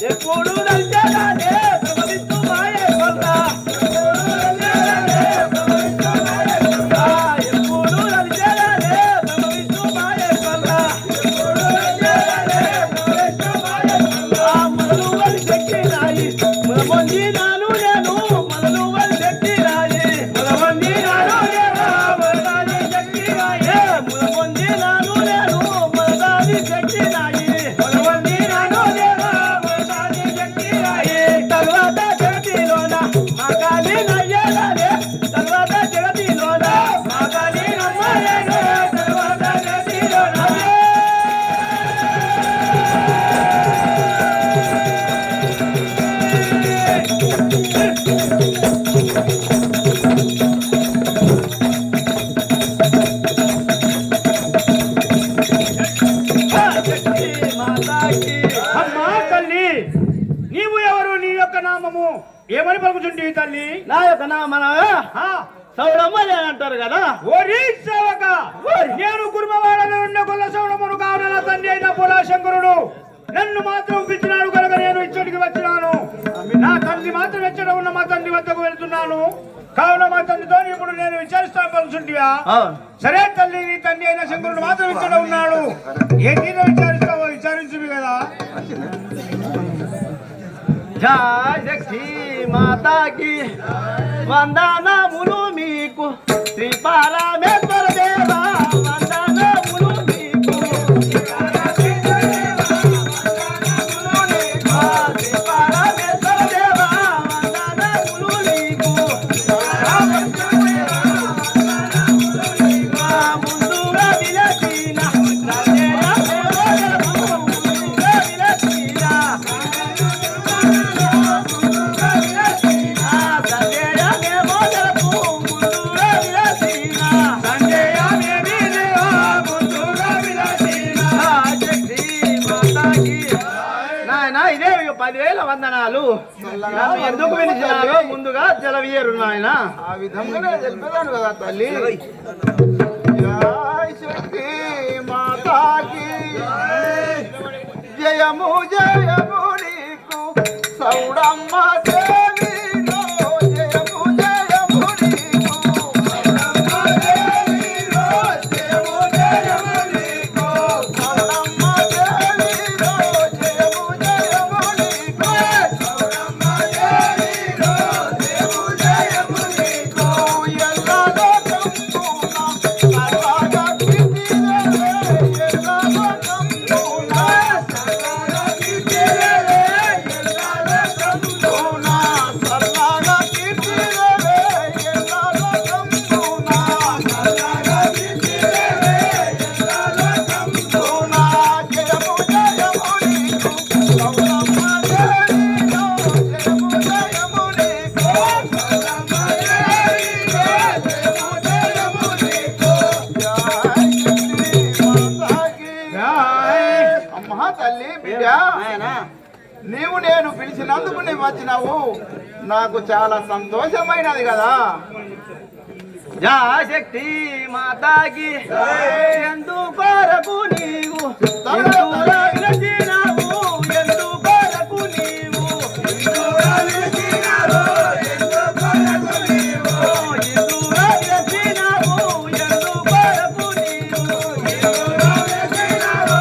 ఎప్పుడు దంచాలే ప్రవహిస్తూ మాయే కొల్ల ఎప్పుడు దంచాలే ప్రవహిస్తూ మాయే కొల్ల మనలు వరి శక్తి రాయి మనమంది నాను నేను మనలు వరి శక్తి రాయి మనమంది నాను నేను మనదాని శక్తి రాయి మనమంది నాను నేను మనదాని శక్తి రాయి మనమంది నాను నేను మనదాని శక్తి రాయి తర్వాత జగతిలోన మగాలి నయ్యలే తర్వాత జగతిలోన మగాలి నమ్మలేనే తర్వాత జగతిలోన అమ్మా తల్లి, నీవు ఎవరు? నీ యొక్క నామము ఏమని పలుకుతుంటే తల్లి? నా యొక్క నామన సౌడమ్మని అంటారు కదా. ఓరి సేవక, నేను కుర్మవాడలో ఉండే గొల్ల సౌడమును కావున నా తండ్రి అయిన పోలాశంకరుడు నన్ను మాత్రం పిలిచినాడు కనుక నేను ఇచ్చటికి వచ్చినాను. నా తండ్రి మాత్రం ఎచ్చట ఉన్న మా తండ్రి వద్దకు వెళ్తున్నాను. కావున మా తండ్రితో ఇప్పుడు నేను విచారిస్తాను పలుకుతుంటివా? సరే తల్లి, నీ తండ్రి అయిన శంకరుడు మాత్రం ఇచ్చట ఉన్నాడు. ఏ తీర విచారిస్తావో విచారించువి కదా. జయ శక్తి మాతాకి వందనములు మీకు శ్రీ పరమేశ్వర దేవా వందనములు మీకు శ్రీ పరమేశ్వర దేవా వందనములు మీకు ముందుగా విలసిన ఇదే 10,000 వందనాలు. నన్ను ఎందుకు పిలిచినారో ముందుగా జలవీయరు నాయన. ఆ విధంగా తెలిపేదాను కదా తల్లి. జయ శక్తి మాతాకి జయము జయము నీకు సౌడమ్మ దేవి జయము జయము నీకు సౌడమ్మ దేవి జయము జయము నీకు సౌడమ్మ దేవి జయము జయము నీకు సౌడమ్మ దేవి జయము జయము నీకు ఎల్లా లోకమున సర్వగా కీర్తిరే ఎల్లా లోకమున సర్వగా కీర్తిరే ఎల్లా లోకమున సర్వగా కీర్తిరే ఎల్లా లోకమున సర్వగా కీర్తిరే ఎల్లా లోకమున జయము జయము నీకు సౌడమ్మ దేవి జయము జయము నీకు సౌడమ్మ దేవి జయము జయము నీకు అమ్మా తల్లి బిడ్డ, నీవు నేను పిలిచినందుకు నీవు వచ్చినావు. నాకు చాలా సంతోషమైనది కదా. జయ శక్తి మాతాకి ఎందుకొరకు నీవు ఎందుగా విలసినావు ఎందుకొరకు నీవు ఎందుగా విలసినావు ఎందుకొరకు నీవు ఎందుగా విలసినావు ఎందుకొరకు నీవు ఎందుగా విలసినావు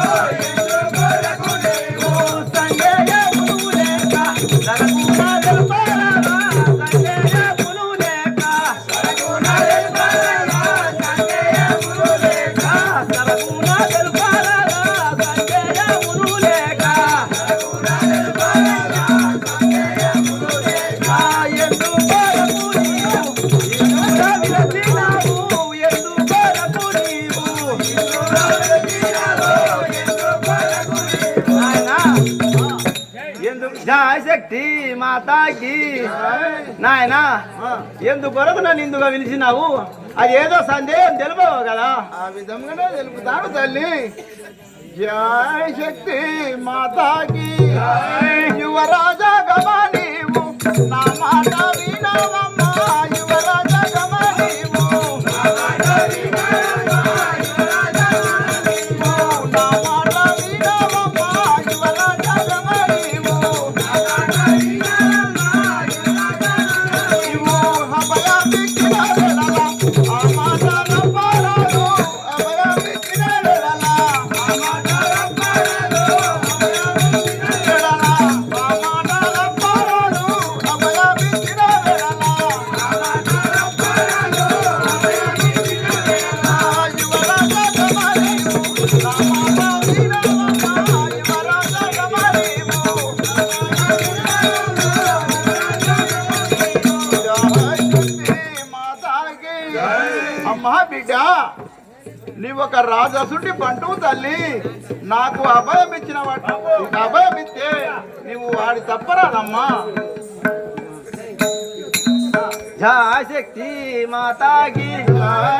ఎందుకొరకు నీవు సంజయమును లేక నరకున తెలుపరావా సంజయమును లేక నరకున తెలుపరావా సంజయమును లేక నరకున తెలుపరావా సంజయమును లేక నరకున తెలుపరావా సంజయమును లేక ఎందుకొరకు నీవు ఎందుగా విలసినావు ఎందుకొరకు నీవు ఎందుగా విలసినావు ఎందుకొరకు నీవు నాయనా ఎందుకు జయ శక్తి మాతాకి నాయనా ఎందుకొరకు నన్ను ఇందుగా పిలిచినావు? అది ఏదో సందేహం తెలుపవు కదా. ఆ విధంగానే తెలుపుతాను తల్లి. జయ శక్తి మాతాకి యువరాజా గమా నీవు నా మాట వినవమ్మా యువరాజా గమా నీవు నా మాట వినవమ్మా యువరాజా గమా నీవు నా మాట వినవమ్మా యువరాజా గమా నీవు నీవు ఒక రాజసుడి బంటువు తల్లి. నాకు అభయం ఇచ్చిన వాడు అభయం ఇస్తే నీవు వాడి తప్పరాదమ్మా. శక్తి మాతాకి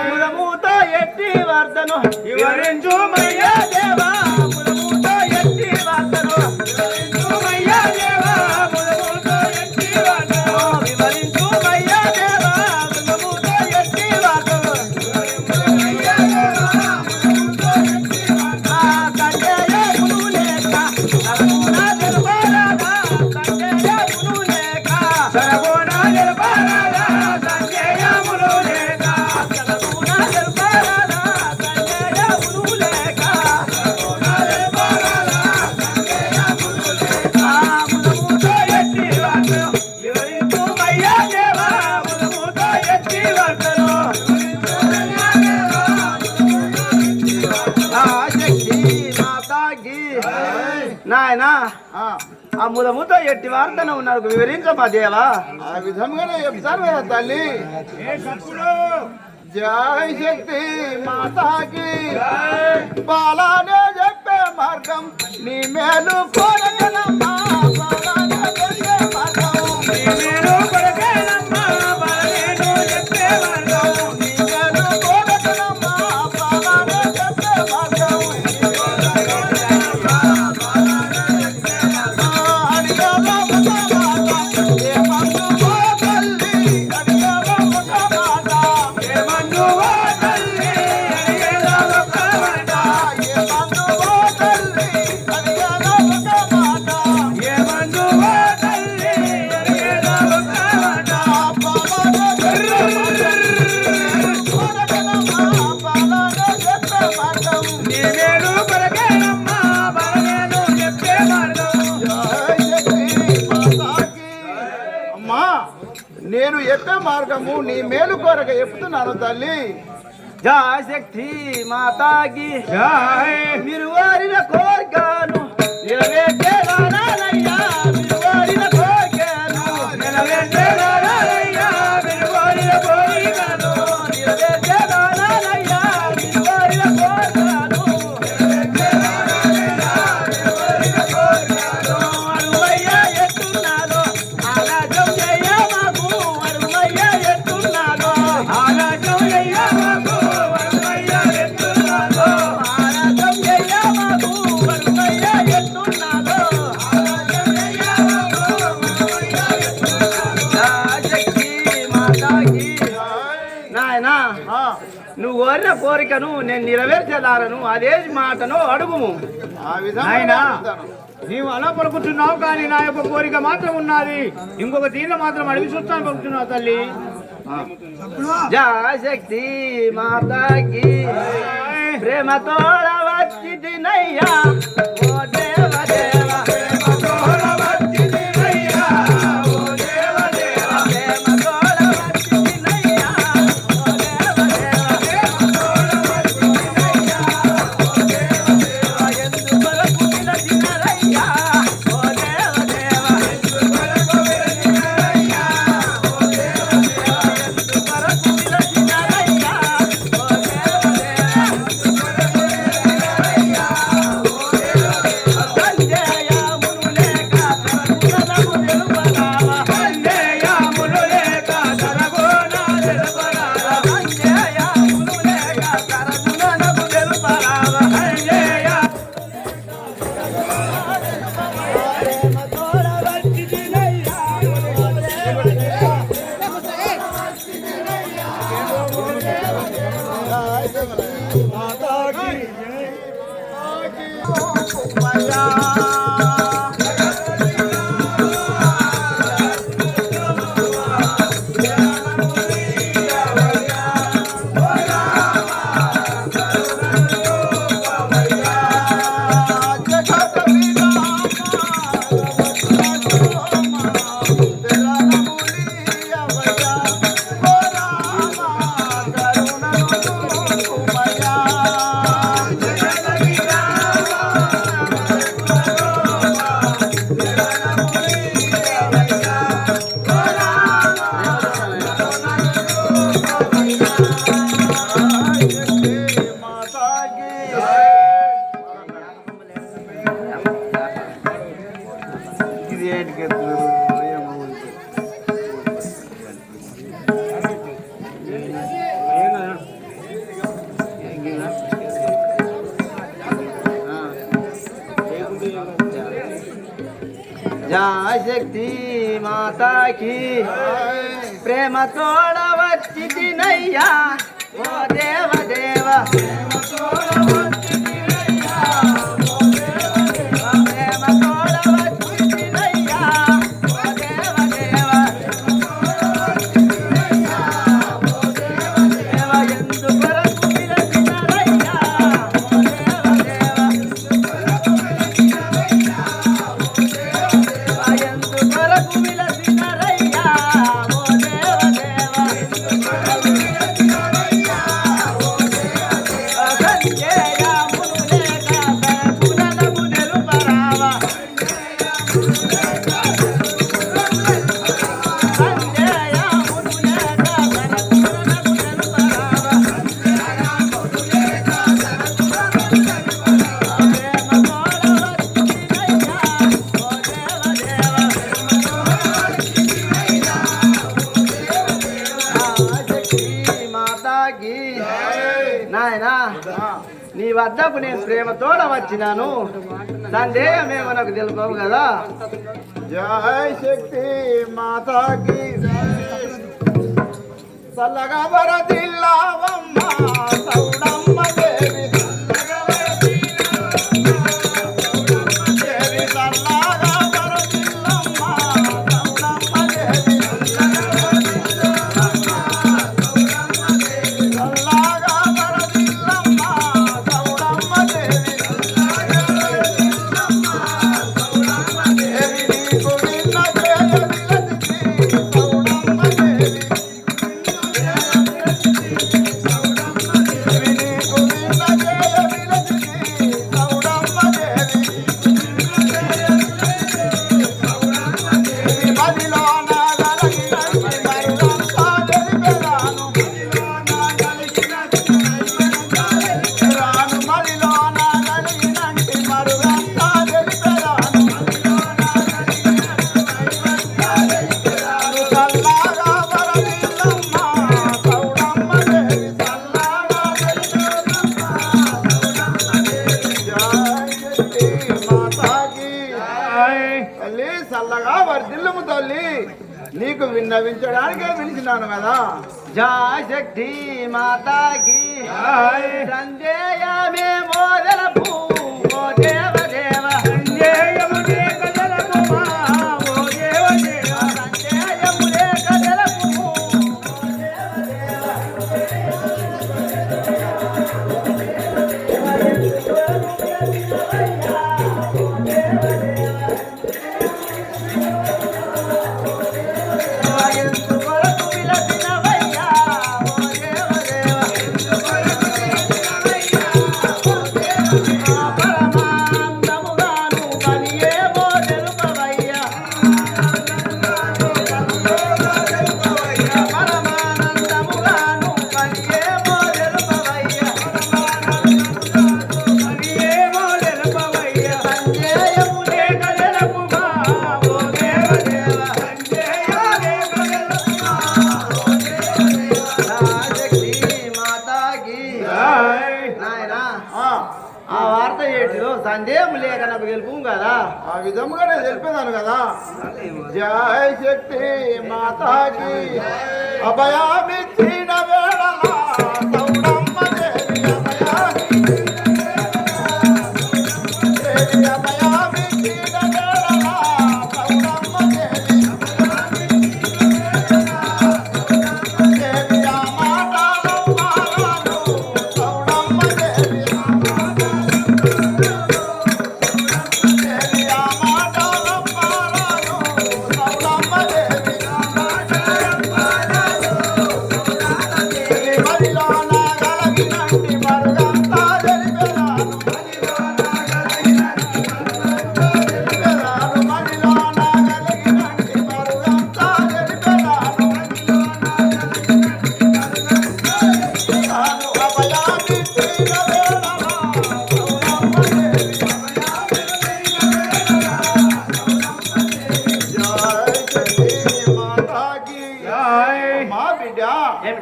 ములమూత ఎట్టి వర్ధను వివరించు మయ్యా దేవా ములమూత ఎట్టి వర్ధను వివరించు మయ్యా దేవా ములమూత ఎట్టి వర్ధను వివరించు మయ్యా దేవా ములమూత ఎట్టి వర్ధను వివరించు మయ్యా దేవా ములమూత ఎట్టి వర్ధను సంజయ మునులేక సరగోన తెలుపరాదా సంజయ మునులేక సరగోన తెలుపరాదా నాయనా ఆ ముదముతో ఎట్టి వార్తను నాకు వివరించమా దేవా. ఆ విధంగానే చెప్తాను కదా తల్లి. జై శక్తి మాతాకి బాలానే చెప్పే మార్గం నీ మేలు కోరగలమ్మా. బాలానే చెప్పే మార్గం నీ మేలు కోరగలమ్మా. బాలానే చెప్పే మార్గం నీ మేలు కోరగలమ్మా. బాలానే చెప్పే మార్గం నేను చెప్పే మార్గము నీ మేలు కొరక చెప్తున్నాను తల్లి. జయ శక్తి మాతాకి మీరు వారిన కోరికను నెరవేర్చేవారయ్యా. మీరు వారిన కోరికను నెరవేర్చేవారయ్యా. మీరు వారిన కోరికను నెరవేర్చేవారయ్యా. మీరు వారిన కోరికను అరువయ్యా ఎట్టున్నాదో ఆరాధం చెయ్య మాకు. అరువయ్యా ఎట్టున్నాదో ఆరాధం చెయ్య మాకు. అరువయ్యా ఎట్టున్నాదో ఆరాధం చెయ్య మాకు. అరువయ్యా ఎట్టున్నాదో ఆరాధం చెయ్య మాకు. అరువయ్యా ఎట్టున్నాదో. శక్తి మాతాకి నాయనా నువ్వు కోరిన కోరికను నేను నెరవేర్చేదారను. అదే మాటను అడుగుము. ఆ విధంగా నాయనా, చెప్తాను. నీవు అలా పలుకుతున్నావు కానీ నా యొక్క కోరిక మాత్రం ఉన్నది. ఇంకొక తీర్ల మాత్రం అడిగి చూస్తాను పలుకుతున్నావు తల్లి. జయ శక్తి మాతాకి ప్రేమతోడ వచ్చినయ్యా. ఓ దేవ దేవ ప్రేమతోడ వచ్చినయ్యా. ఓ దేవ దేవ ప్రేమతోడ వచ్చినయ్యా. ఓ దేవ దేవ ప్రేమతోడ వచ్చినయ్యా. ఓ దేవ దేవ ఎందుకొరకు పిలచినరయ్యా. ఓ దేవ దేవ ఎందుకొరకు పిలచినరయ్యా. ఓ దేవ దేవ ఎందుకొరకు పిలచినరయ్యా. ఓ దేవ దేవ ఎందుకొరకు పిలచినరయ్యా. ఓ దేవ దేవ సంజయ మునులేక సరగుణము తెలుపరావా. సంజయ మునులేక సరగుణ తెలుపరావా. సంజయ మునులేక సరగుణము తెలుపరావా. సంజయ ప్రేమతోడ వచ్చినయ్యా. ఓ దేవ దేవ కరుణ ఏంటికి जय शक्ति माता की प्रेम तोड़ वच्ची नैया ओ देव देव प्रेम तोड़ वच्ची नैया ओ देव देव ಎಂದು ಬರಕು ವಿರಚಿನ ರಯ್ಯ ಓ ದೇವ ದೇವ ಎಂದು ಬರಕು ವಿರಚಿನ ರಯ್ಯ ಓ ದೇವ ದೇವ ಸಂಜಯ ಮುನುಲೇಕ ಸರಕುಲನ ಮುನೆಲು ಬರಾವ ಸಂಜಯ ಮುನುಲೇಕ ಸರಕುಲನ ಮುನೆಲು ಬರಾವ ಪ್ರೇಮ ತೋಡವಚ್ಚಿನಯ್ಯ ಓ ದೇವ ದೇವ శక్తి మాతాకి నాయనా నీ వద్దకు నేను ప్రేమతోడ వచ్చినాను సందేహమేమో నాకు తెలుపవు కదా జయ శక్తి మాతాకి సల్లగా వరదిల్లావమ్మ సౌడమ్మ దేవి సల్లగా వరదిల్లమ్మ సౌడమ్మ దేవి సల్లగా వరదిల్లమ్మ సౌడమ్మ దేవి దేవి నీకు విన్న జయ విలసితి సౌడమ్మ దేవి తల్లి చల్లగా వర్ధిల్లుము తల్లి నీకు విన్నవించడానికే పిలిచినాను కదా జయ శక్తి మాతాకి సందేయమే మోదలపు ఓ దేవ దేవ సందేయమునే కదలపు ఓ దేవ దేవ సందేయమునే కదలపు ఓ ಎಂದು కొరకు విలసినవయ్యా ఓ దేవ దేవ పరమానందముగాను కలియేమో తెలుపవయ్యా పరమానందముగాను కలియేమో తెలుపవయ్యా సంజయమునే కదలపుమా ఓ దేవ దేవ శక్తి మాతాకి నాయనా ఆ వార్త ఏటిలో సందేహం లేక నాకు గెలుపు కదా ఆ విధముగానే తెలిపేదాను కదా జయ శక్తి మాతాకి అభయామిచ్చిన వేళలా సౌడమ్మ దేవి అభయామిచ్చిన వేళలా సౌడమ్మ దేవి దేవి ఆ మాటలమ్మారాను సౌడమ్మ దేవి దేవి ఆ మాటలమ్మారాను సౌడమ్మ దేవి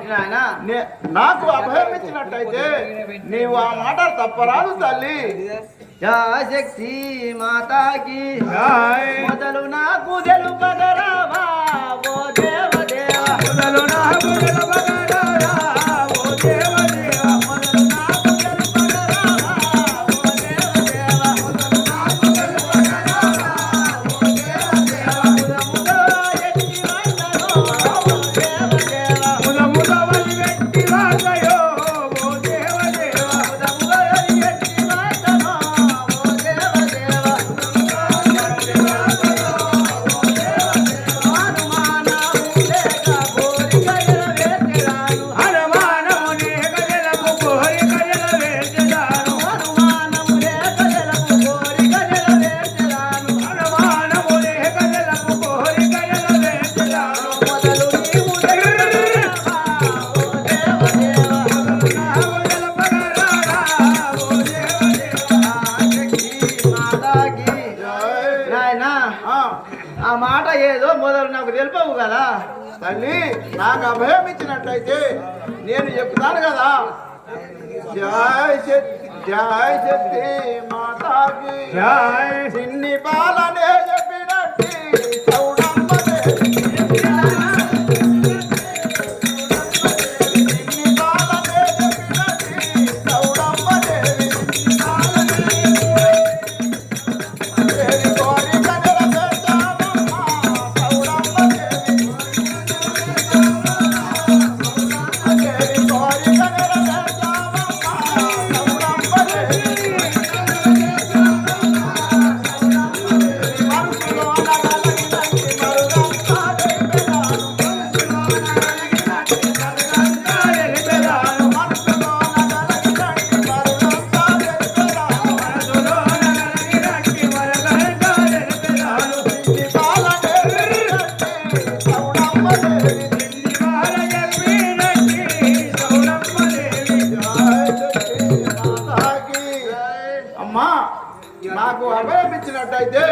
నాయనా నాకు అభయం ఇచ్చినట్టయితే నీవు ఆ మాట తప్పరాదు తల్లి. శక్తి మాతాకి జై. మొదలు నాకు తెలుపగరావా ఓ దేవదేవ మొదలు నాకు తెలుపగరావా ఓ దేవదేవ. మొదలు నాకు తెలుపగరావా ఓ దేవదేవ మొదలు నాకు తెలుపగరావా ఓ దేవదేవ ముదముద ఎట్టి వందనో ఓ దేవదేవ ముదముద వలి వెట్టి వాసయో ఓ దేవదేవ. ముదముద ఎట్టి వందనో ఓ దేవదేవ అనుమానము లేక జలపు కోరిక నెరవేర్చెదాను. అనుమానము లేక జలపు కోరిక నెరవేర్చెదాను. అనుమానము లేక జలపు కోరిక నెరవేర్చెదాను. మొదలు నీవు తెలుపగరావా ఓ దేవదేవ నాకు తెలుపగరావా ఓ దేవదేవ. శక్తి మాతాకి నాయనా ఆ, ఆ మాట ఏదో మొదలు నాకు తెలుపవు కదా. తల్లి నాకు అభయం ఇచ్చినట్టయితే నేను చెప్తాను కదా. జై శక్తి మాతాకి జై. చిన్ని బాలనే చెప్పినట్టి చౌడమ్మనే. చిన్ని బాలనే చెప్పినట్టి చౌడమ్మనే. దేవి కోరిక నెరవేర్చావమ్మా చౌడమ్మనే. దేవి కోరిక నెరవేర్చావమ్మా చౌడమ్మనే. మనసులో నగలగినట్టి మరుగంతా తెలిపెదాను. తెలిపెదాను. మనసులో నగలగినట్టి మరుగంతా తెలిపెదాను. మనసులో నగలగినట్టి మరగంట తెలిపెదాను. చిన్ని బాలనే చెప్పినట్టి చౌడమ్మనే. బాల చెప్పినట్టి సౌరమ్మదేవి. అమ్మా నాకు అభయం ఇచ్చినట్టయితే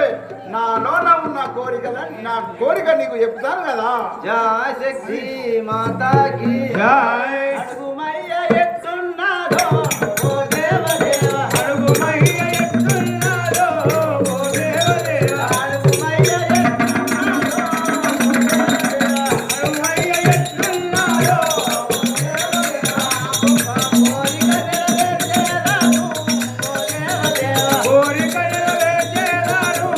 నాలోన ఉన్న నా కోరిక నీకు చెప్తాను కదా. శక్తి మాతాకి జై. అడుగుమయ్య ఎట్టున్నాదో ఓ దేవదేవ అడుగుమయ్య ఎత్తున్నదో ఓ దేవదేవ. అడుగుమయ్య ఎట్టున్నాదో అడుగుమయ్య ఎత్తున్నదో కోరిక నెరవేర్చెదాను ఓ దేవదేవ కోరిక నెరవేర్చెదాను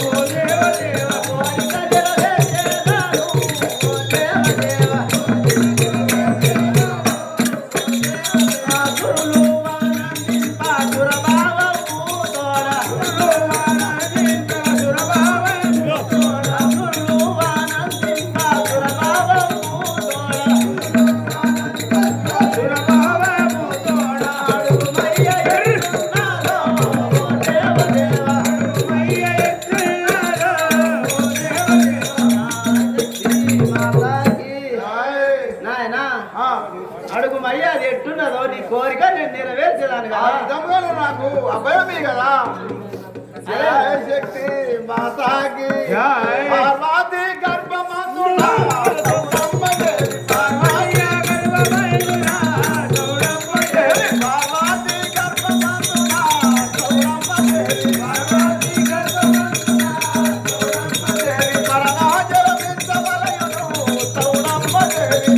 ఓ దేవదేవ. అడుగు మయ్యా అది ఎట్టున్నదో నీ కోరిక నేను నెరవేర్చేదాను ఆ కదా. విధంగా నాకు అభయమే కదా. జై శక్తి మాతాకి జై. పార్వతి గర్భమందునా చౌడమ్మదేవి. పార్వతి గర్భమందునా చౌడమ్మదేవి. పరమాజలమించవలయును చౌడమ్మదేవి.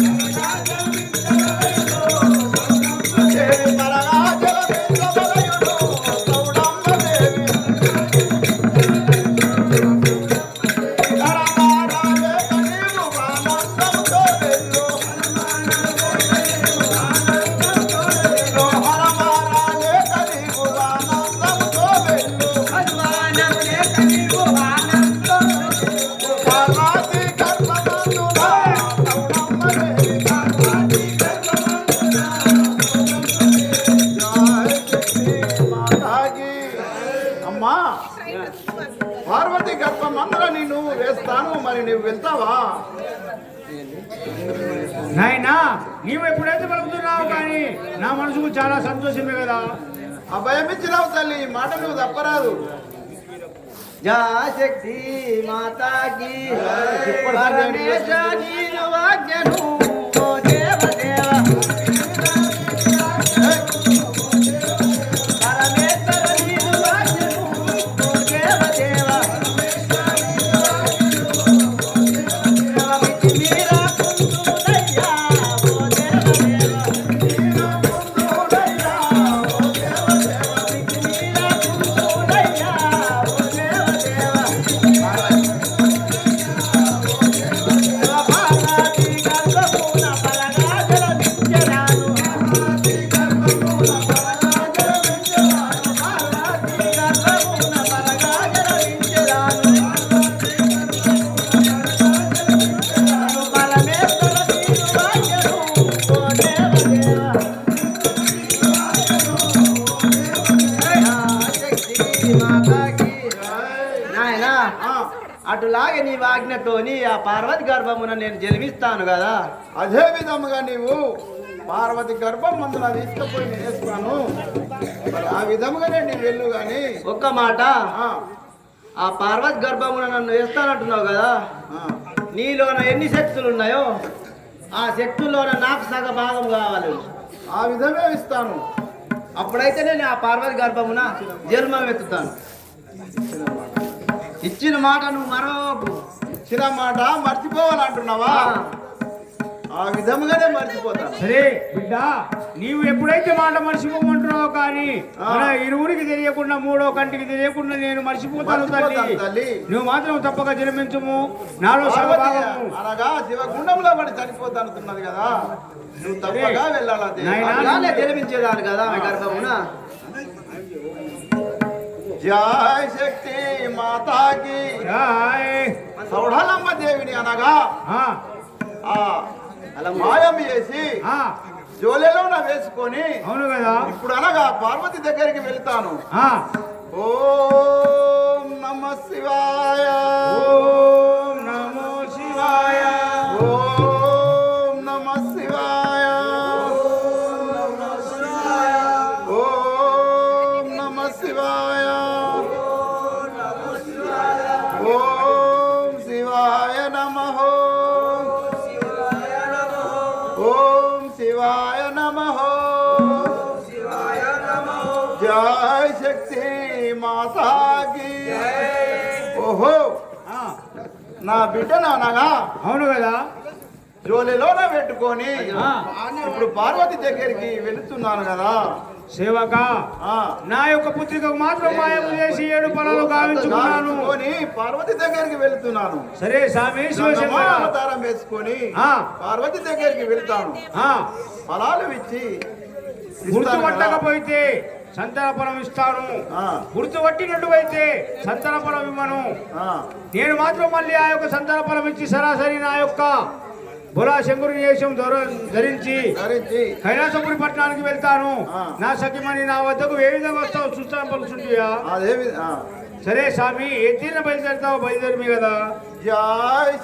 దేవి పరమాజలమించవలయును చౌడమ్మదేవి. హరమారాజే కనీవు ఆనందంతో వెళ్ళు. హరమారాజే కనీవు ఆనందంతో వెళ్ళు. పార్వతి గర్భమందునా చౌడమ్మదేవి. జై శక్తి మాతాకి. అమ్మా పార్వతి గర్భమందున నిన్ను వేస్తాను, మరి నువ్వు వెళ్తావా? నాయనా నీవు ఎప్పుడైతే పలుకుతున్నావు కానీ నా మనసుకు చాలా సంతోషమే కదా. అభయమిచ్చినావు తల్లి, ఈ మాట నువ్వు తప్పరాదు. శక్తి మాతాకి పరమేశ నీరు ఆజ్ఞను ఓ దేవదేవ అటులాగే నీ ఆజ్ఞతోని ఆ పార్వతి గర్భమున నేను జన్మిస్తాను కదా. అదే విధముగా నీవు పార్వతి గర్భం మందున తీసుకుపోయి నేస్తాను. మరి ఆ విధముగానే నీవు వెళ్ళు గాని ఒక్క మాట, ఆ, ఆ పార్వతి గర్భమున నన్ను వేస్తానంటున్నావు కదా, ఆ, నీలోన ఎన్ని శక్తులు ఉన్నాయో ఆ శక్తుల్లోన నాకు సగ భాగం కావాలి. ఆ విధమే ఇస్తాను. అప్పుడైతే నేను ఆ పార్వతి గర్భమున జన్మం ఎత్తుతాను. ఇచ్చిన మాట నువ్వు మరొక ఇచ్చిన మాట మర్చిపోవాలంటున్నావా? ఆ విధముగానే మర్చిపోతాను. సరే బిడ్డ, నీవు ఎప్పుడైతే మాట మర్చిపోమంటున్నావు కానీ మన ఇరువురికి తెలియకుండా మూడో కంటికి తెలియకుండా నేను మర్చిపోతాను మర్చిపోతాను తల్లి. తల్లి. నువ్వు మాత్రం తప్పక జన్మించము. నాలో పార్వతి సగభాగము. అనగా శివగుండంలో పడి చనిపోతానుతున్నది కదా, నువ్వు తప్పగా వెళ్ళాలి. నాయనా, అలానే జన్మించేదాను కదా ఆమె గర్భమున. జయ శక్తి మాతాకి రాయ్. సౌఢలమ్మ దేవిని అనగా ఆ, ఆ మాయం చేసి ఆ, జోలెలోన వేసుకొని అవును కదా. ఇప్పుడు అనగా పార్వతి దగ్గరికి వెళ్తాను. ఆ, ఓం నమ శివాయ, ఓం నమో శివాయ. ఓం నమ శివాయ, ఓం నమ శివాయ, ఓం శివాయ నమః, ఓం శివాయ నమః, జయ శక్తి మాతాకి. ఓహో, ఆ, నా బిడ్డను అనగా అవును కదా. జోలిలోన పెట్టుకొని ఆ, ఇప్పుడు పార్వతి దగ్గరికి వెళుతున్నాను కదా. సేవక, ఆ, నా యొక్క పుత్రికకు మాత్రం మాయము చేసి 7 పొలాలు గావించుకున్నాను. గావించుకొని పార్వతి దగ్గరికి వెళుతున్నాను. సరే స్వామి శివశంకర. అవతారం వేసుకొని ఆ, పార్వతి దగ్గరికి వెళ్తాను. ఆ, ఫలాలు ఇచ్చి ఇస్తాను కదా. గుర్తుపట్టకపోతే సంతాన ఫలం ఇస్తాను. ఆ, గుర్తుపట్టినట్టువైతే సంతాన ఫలం ఇవ్వను. ఆ, నేను మాత్రం మళ్ళీ ఆ యొక్క సంతాన ఫలం ఇచ్చి సరాసరి నా యొక్క బులా శంకరుని వేషం ధరించి ధరించి కైలాసపురి పట్టణానికి వెళ్తాను. ఆ. నా సఖిమణి నా వద్దకు ఏ విధంగా వస్తావు చూస్తాను పలుకుతుంటియా? అదేవి సరే స్వామి, ఏ తీరిన బయలుదేరుతావు? బయలుదేరమే కదా. జయ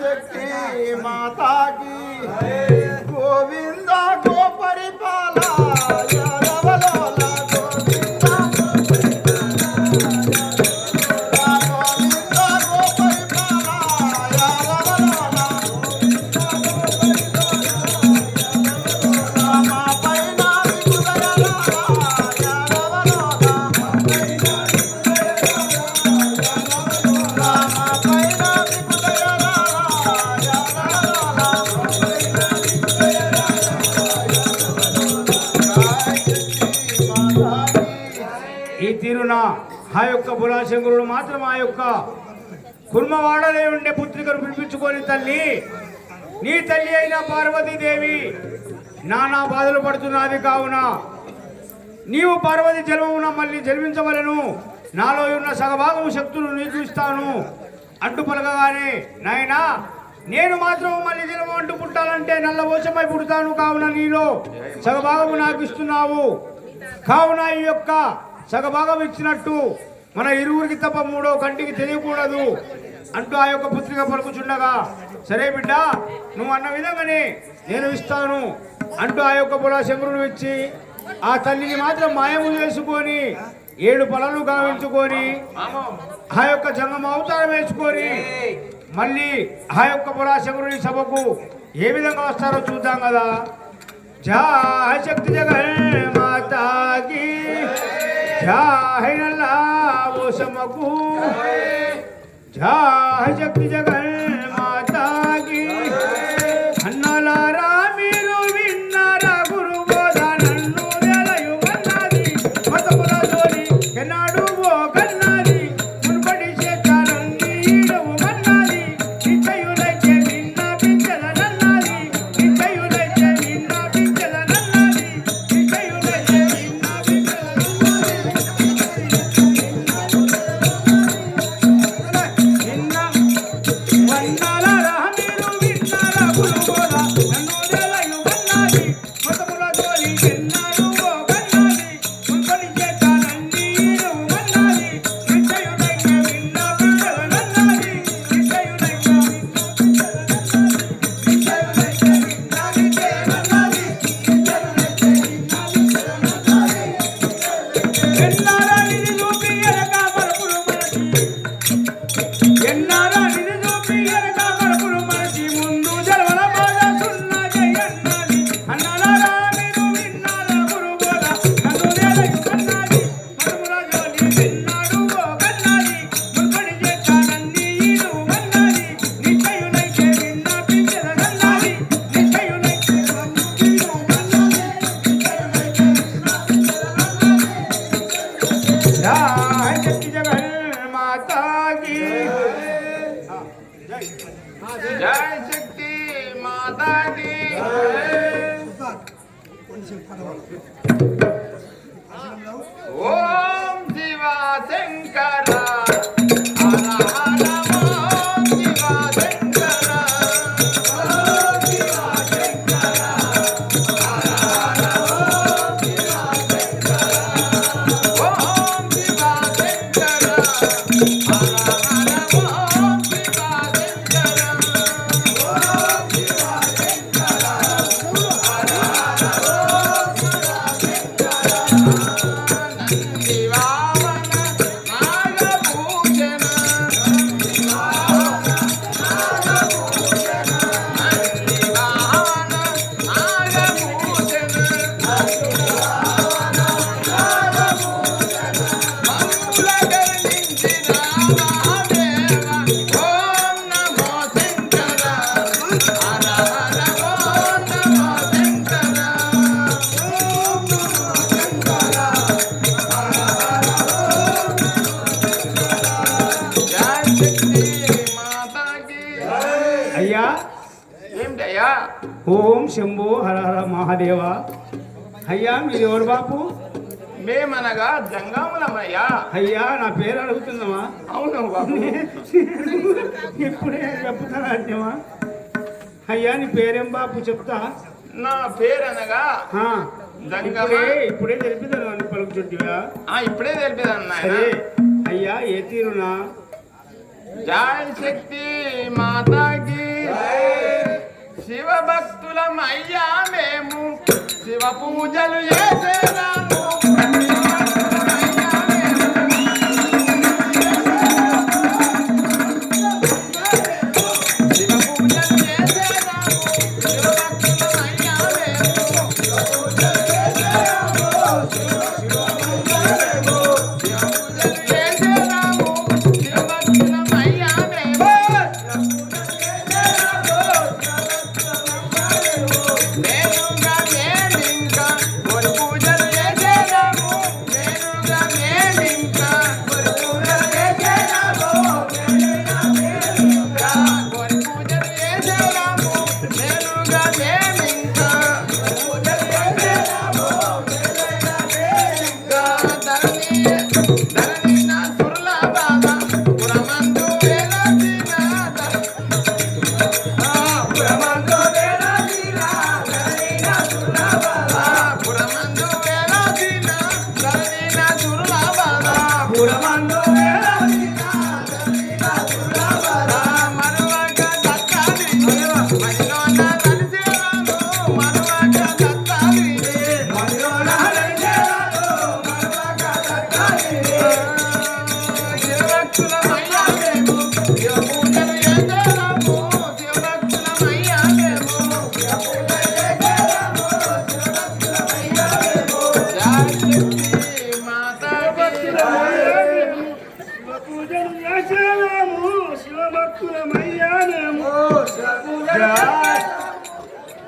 శక్తి మాతాకి గోవింద గో పరిపాల యాదవలోల గోవింద గోవింద గో పరిపాల యాదవలోల మా పైన విజయరాల యాదవలోల ఈ తీరున ఆ యొక్క బులాశంకరుడు మాత్రం ఆ యొక్క కుర్మవాడలే ఉండే పుత్రికను పిలిపించుకొని, తల్లి, నీ తల్లి అయిన పార్వతీదేవి నానా బాధలు పడుతున్నది కావున నీవు పార్వతి జన్మమున మళ్ళీ జన్మించవలను. నాలో ఉన్న సగభాగం శక్తులు నీకు ఇస్తాను అంటూ పలకగానే, నాయనా, నేను మాత్రం మళ్ళీ జన్మ అంటూ పుట్టాలంటే నల్లవోషమై పుడతాను. కావున నీలో సగభాగము నాకు ఇస్తున్నావు. కావున ఈ యొక్క సగభాగం ఇచ్చినట్టు మన ఇరువురికి తప్ప మూడో కంటికి తెలియకూడదు అంటూ ఆ యొక్క పుత్రిక పలుకుచుండగా, సరే బిడ్డ, నువ్వు అన్న విధంగానే నేను ఇస్తాను అంటూ ఆ యొక్క బులాశంకరుడు ఇచ్చి ఆ తల్లిని మాత్రం మాయము చేసుకొని 7 పొలాలు గావించుకొని ఆ యొక్క జంగమ అవతారం వేసుకొని మళ్ళీ ఆ యొక్క బులాశంకరుడి సభకు ఏ విధంగా వస్తారో చూద్దాం కదా. జయ శక్తి జగన్ మాతాకి, జయ నల్లా ఓసమ్మకు, జయ శక్తి జగన్ మాతాకి. అన్నలారా మీరు విన్నారా గురు బోధ నన్ను వెలయుమన్నది, మతముల జోలి ఎన్నాడు ఓ కన్నది, మునుపటి చేతాలన్నీ ఈడవుమన్నది, నిశ్చయులైతే విన్నపించదనన్నది, నిశ్చయులైతే విన్నపించదనన్నది, నిశ్చయులైతే విన్నపించదనన్నది. జై శక్తి మాతాకి ఓం శివ శంకర అయ్యా ఏమిటయ్యా ఓం శంభో హర హర మహాదేవ. అయ్యా మీరు ఎవరు బాపు? మేమనగా జంగాములమయ్యా. అయ్యా నా పేరు అడుగుతున్నావా? అవును బాబు. ఇప్పుడే చెప్తానా అర్థమా? అయ్యా నీ పేరేం బాపు చెప్తా. నా పేరనగా ఆ, జంగమ. ఇప్పుడే తెలిపిదాను అని పలుకుతుంటివా? ఇప్పుడే తెలిపేదన్నా. సరే అయ్యా ఏ తీరునా? జై శక్తి మాతాకి శివ భక్తులమయ్యా మేము శివ పూజలు చేసేదాము.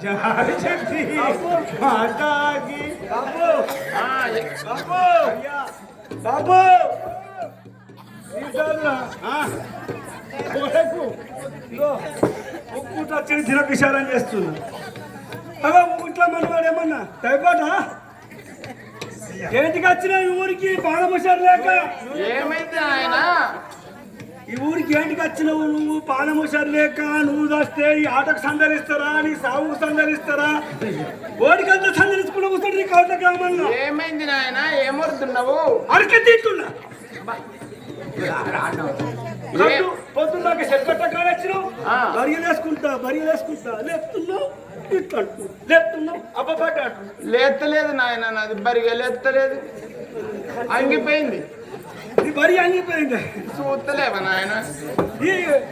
జై శక్తి మాతాకి. బాబు ఒక్కూట చిన్న చిన్న విషయాలు చేస్తున్నా. అలా ఇంట్లో మనవాడు ఏమన్నా టైపాటా ఏంటికి వచ్చిన ఈ ఊరికి పానమోసారు లేక? ఏమైంది ఆయన? ఈ ఊరికి ఏంటికి వచ్చినావు నువ్వు? పానమోసారు లేక నువ్వు వస్తే ఈ ఆటకు సందరిస్తారా, నీ సాగుకు సందరిస్తారా? ఓడికంతా సందరించుకుంటూ కూర్చొని నీ కౌట గ్రామంలో ఏమైంది నాయన? ఏమవుతున్నావు? అరక తింటున్నా. పొద్దున్నాక చెట్ట కాడొచ్చినావు, బరియలేసుకుంటా లేపుతున్నావు, ఇట్లంటు లేపుతున్నావు, అబ్బపాట లేత్తలేదు నాయన, నాది బరిగా లేత్తలేదు, అంగిపోయింది. నీ బరి అంగిపోయింది. చూస్తలేవా నాయన?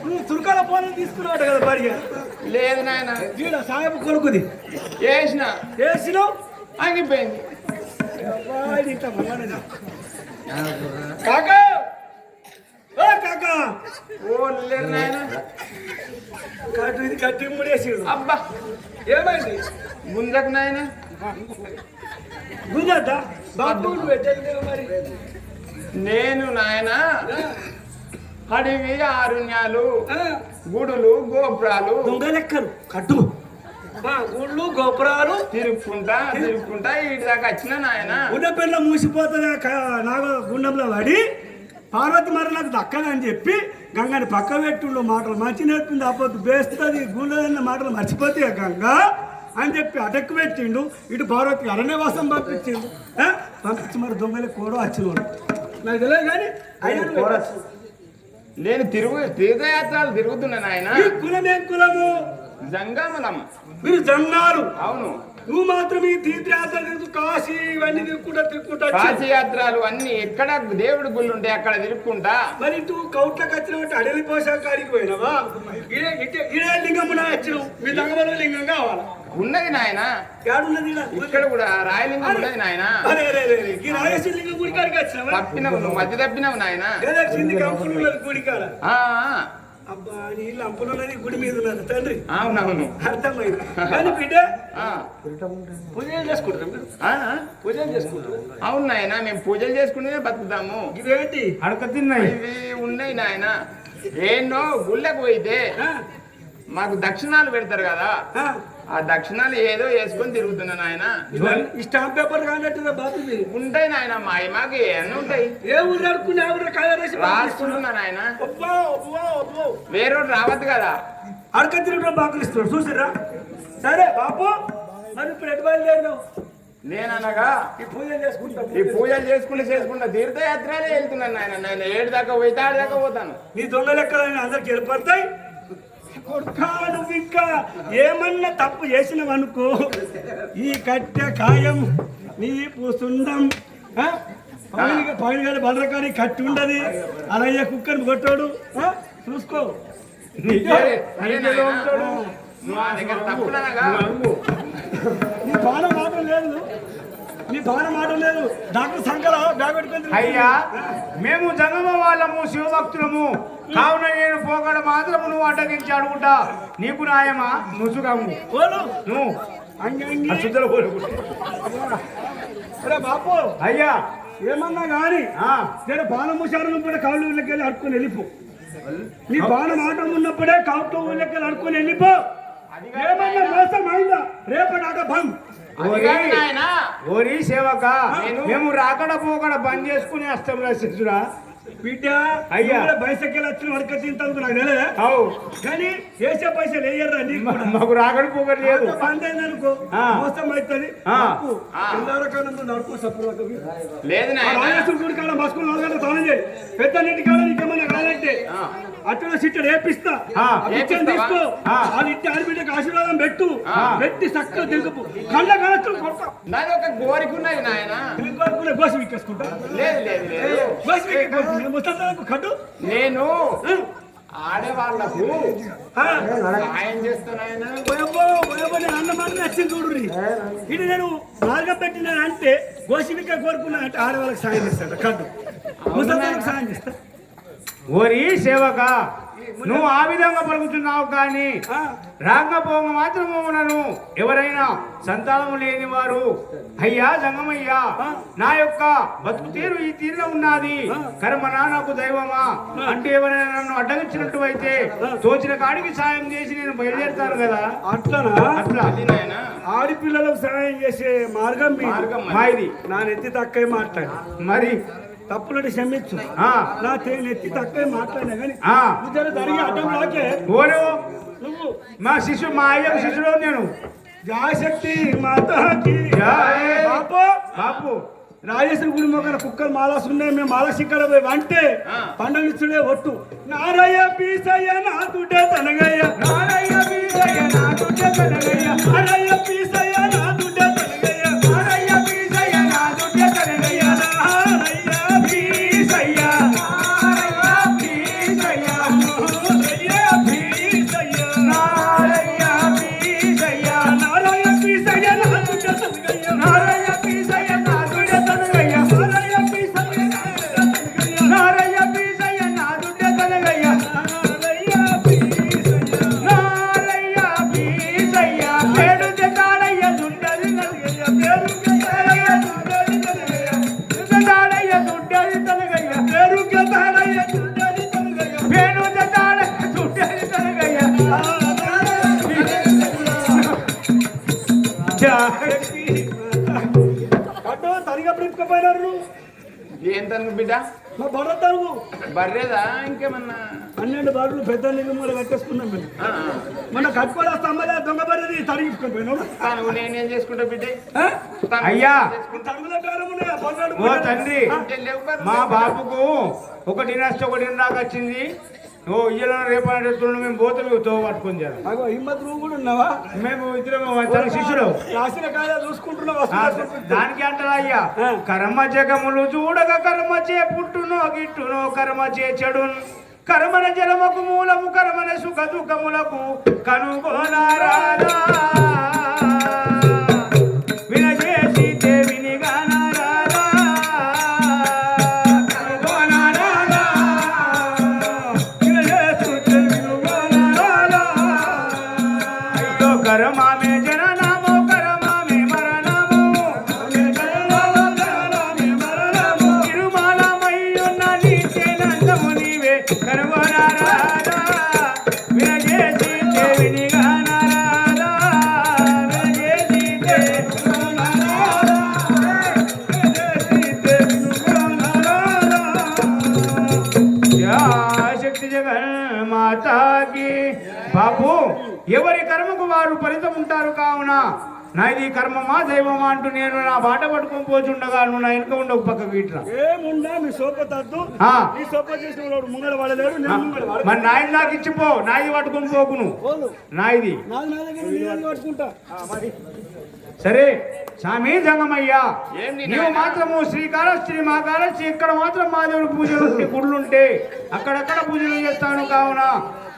నువ్వు తుర్కాల పోలం తీసుకున్నావు కదా బరియ? లేదు నాయన. వీడ సాహెబ్ కొనుక్కుది వేసినావు, అంగిపోయింది. కాకా కాకా ఓ లేరు నాయన. ఇది కట్టి ముడేసి. అబ్బా ఏమైంది? గుంజకు నాయన. గుంజద్దా బాబు? నువ్వు ఎట్టలేవు మరి. నేను నాయన అడవి ఆరుణ్యాలు ఆ, గుడులు గోపురాలు దొంగ లెక్కలు కట్టు గుళ్ళు గోపురాలు తిరుక్కుంటా ఇటు దాకా వచ్చిన నాయన గుండె మూసిపోతుంది నాగ గుండంలో పడి పార్వతి మరి నాకు దక్కదని చెప్పి గంగని పక్క పెట్టుండు మాటలు మంచి నేర్పింది అప్పుడు బేస్తుంది గుండె మాటలు మర్చిపోతే గంగ అని చెప్పి అటక్కు పెట్టిండు ఇటు పార్వతికి అరణ్యవాసం పంపించిండు పంపించి మరి దొంగలే కూడా వచ్చినోడు నాకు తెలియదు కానీ అయినా నేను తీర్థయాత్రలు తిరుగుతున్నాను ఆయన ఈ కులం ఏం కులము జంగమలం మీరు జన్నాలు అవును నువ్వు మాత్రం ఈ తీర్థయాత్ర కాశీ ఇవన్నీ తిరుక్కుంటా కాశీ యాత్రలు అన్ని ఎక్కడ దేవుడి గుళ్ళు ఉంటాయి అక్కడ తిరుక్కుంటా మరి నువ్వు కౌట్లకు వచ్చినట్టు అడవి పోషా కాడికి పోయినావా ఇడే లింగం వచ్చినావు మీ దంగమలో లింగం కావాలా ఉన్నది నాయన ఏడున్నది ఇక్కడ కూడా రాయలింగం ఉన్నది నాయన ఈ రాయసి లింగం గుడి కాడికి వచ్చినావా తప్పినవు నువ్వు మధ్య తప్పినవు నాయన సింధి కంపులు గుడి కాడ ఆ, అబ్బా నీళ్ళు అంపులున్నది గుడి మీద ఉన్నది తండ్రి అవునవును అర్థమైంది కానీ బిడ్డ ఆ, పూజలు చేసుకుంటారు మీరు ఆ, పూజలు చేసుకుంటారు అవును నాయన మేము పూజలు చేసుకుంటేనే బతుకుతాము ఇవేంటి అడక తిన్నాయి ఇవి ఉన్నాయి నాయన ఎన్నో గుళ్ళకు పోయితే ఆ, మాకు దక్షిణాలు పెడతారు కదా ఆ, ఆ దక్షిణాలు ఏదో వేసుకొని తిరుగుతున్నా నాయన ఈ స్టాంప్ పేపర్ కానట్టు బాబు ఉంటాయి నాయన మాకు ఎన్ని ఉంటాయి ఏ ఊరు అడుక్కుని ఆ ఊరు కాయ రాసి రాసుకుంటున్నా నాయన అబ్బా అబ్బా అబ్బో వేరే రావద్దు కదా అడక తిరగడం బాకులు ఇస్తున్నాడు చూసిరా సరే బాపు మరి ఇప్పుడు ఎటు బయలుదేరినావు నేననగా ఈ పూజలు చేసుకుంటాం ఈ పూజలు చేసుకుంటా తీర్థయాత్రలే వెళ్తున్నాను నాయన నేను 7 దాకా పోయితే 6 దాకా పోతాను నీ దొంగ లెక్కలు అందరికి వెళ్ళిపోతాయి కొడుకా నువ్వు ఇంకా ఏమన్నా తప్పు చేసినవనుకో ఈ కట్టె ఖాయం నీ పూసుండం పైన గారి బలరకాని కట్టి ఉండదు అలాగే కుక్కని కొట్టాడు చూసుకో అరే నాయనా, నువ్వు ఆ దగ్గర తప్పుననగా నీ బాణ మాట లేదు నీ బాణ మాట లేదు డాక్టర్ సంకల బ్యాగ్ పెట్టుకొని అయ్యా మేము జంగమ వాళ్ళము శివభక్తులము కావున నేను పోగడ మాత్రము నువ్వు అడ్డగించి అడుగుంటా నీకు న్యాయమా ముసుగము పోలు నువ్వు అంగి అశుద్ధుల పోలు అరే బాపు అయ్యా ఏమన్నా కానీ నేను బాణం ముషారు కూడా కాళ్ళు ఊళ్ళకెళ్ళి అడుక్కొని వెళ్ళిపో నీ బాణం ఆటం ఉన్నప్పుడే కావుతో ఊళ్ళకెళ్ళి అడుక్కొని వెళ్ళిపో ఏమన్నా మోసం అయిందా రేపటి ఆట బంద్ ఓరి సేవక మేము రాకడ పోకడ బంద్ చేసుకుని వస్తాం శిష్యుడా బిడ్డ అయ్యా. బైసకెళ్ళి వచ్చిన వరకు తింటాను నాకు తెలియదు అవు కానీ వేసే పైసలు వేయర్రా నీకు కూడా. మాకు రాకడ పోకడ లేదు బంద్ అయిందనుకో ఆ. మోసం అవుతుంది ఆ. నడుపు సప్పుడు లేదు నాయనా. రాజేశ్వర గుడి కాడ మస్కులు 4 గంటలు స్నానం చేయి పెద్ద నీటి కాడ నీకేమన్నా కావాలంటే అట్లా సిట్టడు వేపిస్తా ఆ, అది ఇచ్చేది తీసుకో ఆ. అది ఇట్టి ఆడబిడ్డకి ఆశీర్వాదం పెట్టు పెట్టి చక్కగా దిగుపు కళ్ళ కనెక్షన్ కొడతా నాది ఒక కోరిక ఉన్నది నాయన తిరుగుకోకుండా గోసి విక్కేసుకుంటా లేదు లేదు లేదు గోసి విక్కేసుకుంటా ముస్తాను కట్టు నేను ఆడవాళ్లకు ఆ. సహాయం చేస్తున్నాయన నేను అన్న మాట నచ్చింది చూడు ఇది నేను మార్గం పెట్టిన అంటే గోసివిక కోరుకున్నా అంటే ఆడవాళ్ళకి సాయం చేస్తాడు కట్టు ముసలికి సాయం చేస్తా ఓరి సేవక నువ్వు ఆ విధంగా పలుకుతున్నావు కానీ రాకపోంగ మాత్రము నన్ను ఎవరైనా సంతానం లేని వారు అయ్యా జంగమయ్యా నా యొక్క బతుకు తీరు ఈ తీరులో ఉన్నది కర్మనా నాకు దైవమా అంటే ఎవరైనా నన్ను అడ్డగించినట్టు అయితే తోచిన కాడికి సాయం చేసి నేను బయలుదేరుతాను కదా అట్లనా అట్లా ఆడపిల్లలకు సహాయం చేసే మార్గం మాది నా నెత్తి తక్కువ మాట్లాడి మరి తప్పులంటే క్షమించు నా నెత్తి తక్కువ మాట్లాడినా కానీ ఇద్దరు జరిగి అడ్డం రాకే ఓరు నువ్వు మా శిష్యు మా అయ్య శిష్యుడు నేను జాశక్తి మాతాకి బాపు బాపు రాజేశ్వరి గుడి మొక్కల కుక్కలు మాలాస్ ఉన్నాయి మేము మాలాస్ ఇక్కడ పోయి అంటే పండగిచ్చుడే ఒట్టు నారయ్య పీసయ్య నా దుడ్డే తనగయ్య నారయ్య పీసయ్య నా దుడ్డే తనగయ్య నారయ్య పీసయ్య నా దుడ్డే తనగయ్య నారయ్య పీసయ్య నా దుడ్డే తనగయ్య నారయ్య పీసయ్య నారయ్య పీసయ్య నారయ్య పీసయ్య నారయ్య పీసయ్య నారయ్య పీసయ్య నా దుడ్డే తనగయ్య నారయ్య పీసయ్య నా దుడ్డే తనగయ్య నారయ్య పీసయ్య నారయ్య పీసయ్య నా దుడ్డే తనగయ్య నారయ్య పీసయ్య అటో తరిగప్పుడు ఇంకపోయినారు నువ్వు ఏం తనకు బిడ్డ మా బర్ర తరుగు బర్రేదా ఇంకేమన్నా 12 బార్లు పెద్ద నిలుమలు కట్టేసుకున్నాం మేము మన కట్టుకోలే స్తంభలే దొంగ బర్రెది తరిగించుకొని పోయినావు తను నేనేం చేసుకుంటా బిడ్డ అయ్యా తరుగుల కాలం ఉన్నాయా పన్నాడు ఓ తండ్రి మా బాబుకు ఒకటి నష్టం ఒకటి దాకా వచ్చింది ఓ ఇయ్యలో రేపటి ఎత్తులు మేము పోతే తో పట్టుకొని చేయాలి అగో హిమ్మత్ నువ్వు కూడా ఉన్నావా మేము ఇద్దరం తన శిష్యులు రాసిన కాయలు చూసుకుంటున్నావా దానికి అంటారా అయ్యా కర్మ జగములు చూడగ కర్మ చే పుట్టునో గిట్టునో కర్మ చే చెడున్ కర్మన జలముకు మూలము కర్మన సుఖ దుఃఖములకు కనుగొనారాదా వినజేసి దేవిని గానారాదా కనుగొనారాదా వినజేసి దేవిని గానారాదా అయ్యో కర్మ మే జననామో కర్మ మే మరణమో తిరుమలమయ్యున్న నీచే నందము నీవే కనుగొనారాదా వినజేసి దేవిని గానారాదా వినజేసి దేవిని గానారాదా వినజేసి దేవిని గానారాదా జయ శక్తి జగన్ మాతాకి బాబు ఎవరి కర్మకు వారు ఫలితం ఉంటారు కావున నాది కర్మ మా దైవమా అంటూ నేను నా బాట పట్టుకొని పోచుండగా నువ్వు నా వెనుక ఉండవు పక్కకు ఇట్లా ఏముండా మీ సోప తద్దు ఆ. నీ సోప చేసిన వాడు ముంగడ వాడలేడు నేను ముంగడ వాడలేడు. మరి నాయన నాకు ఇచ్చిపో నాది పట్టుకొని పోకు నువ్వు పోదు. నాది నాది నా దగ్గర నీ దగ్గర పట్టుకుంటా మరి సరే స్వామి జంగమయ్యా ఏంది నీవు నాయనా? మాత్రము శ్రీకాళహస్తి మా కాళహస్తి ఇక్కడ మాత్రం మాదేవుడి పూజలు గుడులుంటే అక్కడక్కడ పూజలు చేస్తాను కావున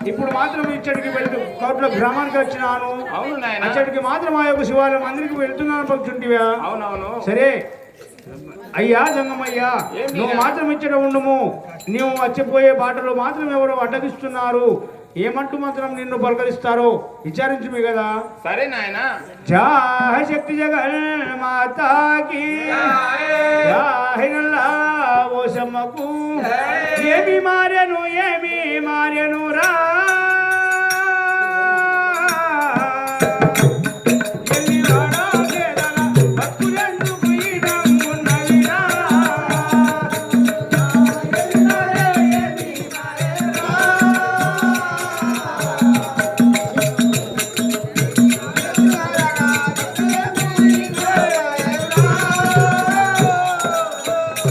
ఇప్పుడు మాత్రం ఇచ్చడికి వెళ్తూ కోట్ల గ్రామానికి వచ్చినాను అవును నాయన అచ్చడికి మాత్రం ఆ యొక్క శివాలయం అందరికి వెళ్తున్నాను పక్షుంటివా అవునవును సరే అయ్యా జంగమయ్యా ఏంది నువ్వు నాయనా? మాత్రం ఇచ్చట ఉండము నీవు వచ్చిపోయే బాటలో మాత్రం ఎవరో అడ్డగిస్తున్నారు ఏమంటూ మాత్రం నిన్ను పలకరిస్తారో విచారించుమే కదా సరే నాయన జయ శక్తి జగన్ మాతాకి జయ నల్లా ఓసమ్మకు ఏమి మారెను రా ఎన్ని వాడా చేరల భక్తులెందుకు ఈ నమ్మున్నవిరా?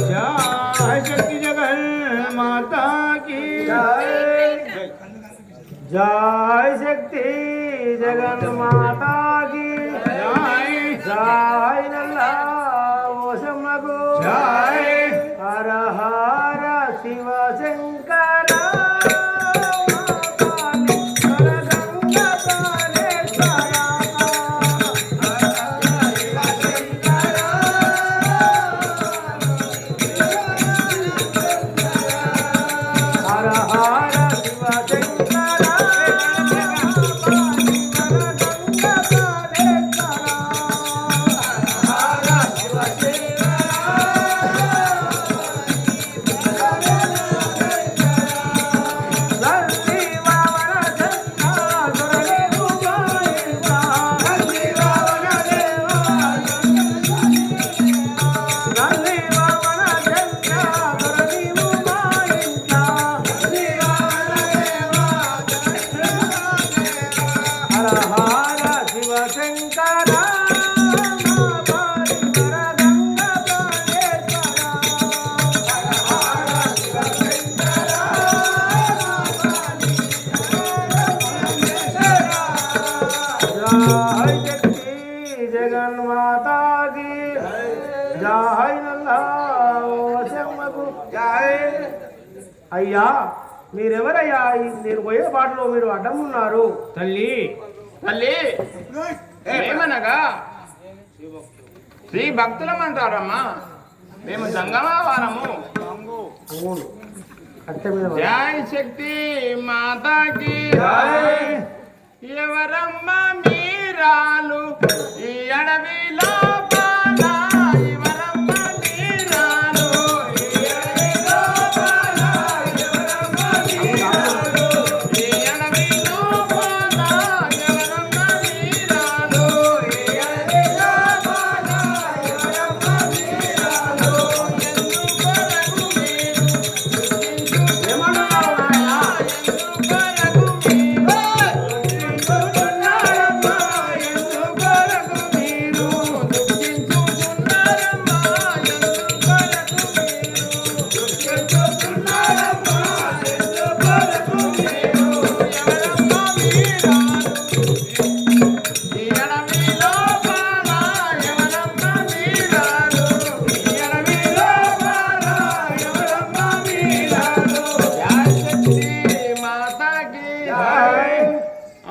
जय शक्ति जगन माता की जय शक्ति जगन माता की जय नल्ला ओसमगो जय हर हर शिव शंकर हर हर शिव జగన్ మాతా की జై నల్లా ఓసమ్మకు జై అయ్యా మీరెవరయ్యా నేను పోయే బాటలో మీరు అడ్డం ఉన్నారు తల్లి తల్లి ఏమనగా శ్రీ భక్తులమంటారమ్మా మేము జంగమవారము అవును అట్ట మీద జై శక్తి మాతాకి ఎవరమ్మా మీరాలు ఈ అడవిలో పాలా ఎవరమ్మా మీరాలు ఈ అడవిలో పాలా ఎవరమ్మా మీరాలు ఈ అడవిలో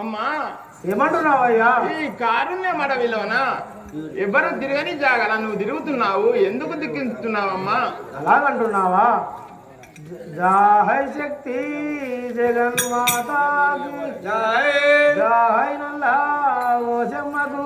అమ్మా ఏమంటున్నావయ్యా? ఈ కారుణ్య మడవిలోన ఎవరు తిరగని జాగల నువ్వు తిరుగుతున్నావు, ఎందుకు దిక్కిస్తున్నావమ్మా? అలాగంటున్నావా? జై శక్తి జగన్మాతా జై నల్లా ఓ చెమ్మకు